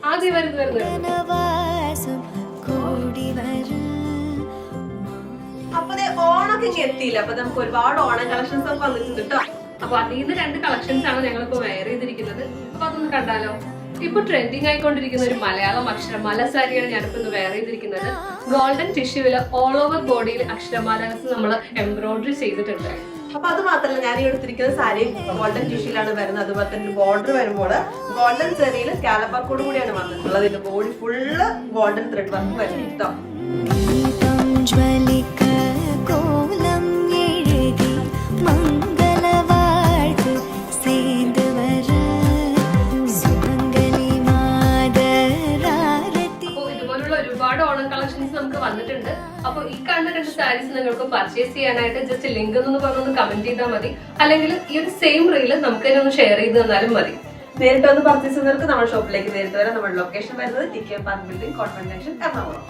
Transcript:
ആദ്യം വരുന്നത് അപ്പൊ ഓണൊക്കെ എത്തിയില്ല. അപ്പൊ നമുക്ക് ഒരുപാട് ഓണം കളക്ഷൻസ് ഒക്കെ വന്നിട്ടുണ്ട് കേട്ടോ. അപ്പൊ അതിൽ നിന്ന് 2 കളക്ഷൻസ് ആണ് ഞങ്ങളിപ്പോ വെയർ ചെയ്തിരിക്കുന്നത്. അപ്പൊ അതൊന്ന് കണ്ടാലോ. ഇപ്പൊ ട്രെൻഡിങ് ആയിക്കൊണ്ടിരിക്കുന്ന ഒരു മലയാളം അക്ഷരമാല സാരിയാണ് ഞാനിപ്പോ ഇന്ന് വെയർ ചെയ്തിരിക്കുന്നത്. ഗോൾഡൻ ടിഷ്യൂവില് ഓൾ ഓവർ ബോഡിയിൽ അക്ഷരമാലസ് നമ്മൾ എംബ്രോയിഡറി ചെയ്തിട്ടുണ്ട്. അപ്പൊ അത് മാത്രമല്ല, ഞാൻ ഈ എടുത്തിരിക്കുന്ന സാരി ഗോൾഡൻ ടിഷ്യൂലാണ് വരുന്നത്. അതുപോലെ തന്നെ ബോർഡർ വരുമ്പോൾ ഗോൾഡൻ സെറിയിൽ സ്കാലപ്പ് വർക്കോട് കൂടിയാണ് വന്നിട്ടുള്ളത്. ഇതിന്റെ body full golden thread work വരും കേട്ടോ. ഒരുപാട് ഓണം കളക്ഷൻസ് നമുക്ക് വന്നിട്ടുണ്ട്. അപ്പൊ ഈ കാണുന്ന 2 സാരീസ് നിങ്ങൾക്ക് പർച്ചേസ് ചെയ്യാനായിട്ട് ജസ്റ്റ് ലിങ്ക് എന്ന് പറഞ്ഞൊന്ന് കമന്റ് ചെയ്താൽ മതി. അല്ലെങ്കിൽ ഈ ഒരു സെയിം റീല് നമുക്ക് തന്നെ ഒന്ന് ഷെയർ ചെയ്ത് തന്നാലും മതി. നേരിട്ട് വന്ന് പർച്ചേസ് ചെയ്യുന്നവർക്ക് നമ്മുടെ ഷോപ്പിലേക്ക് നേരിട്ട് വരാം. നമ്മുടെ ലൊക്കേഷൻ വരുന്നത് TK park building, convent junction, Ernakulam.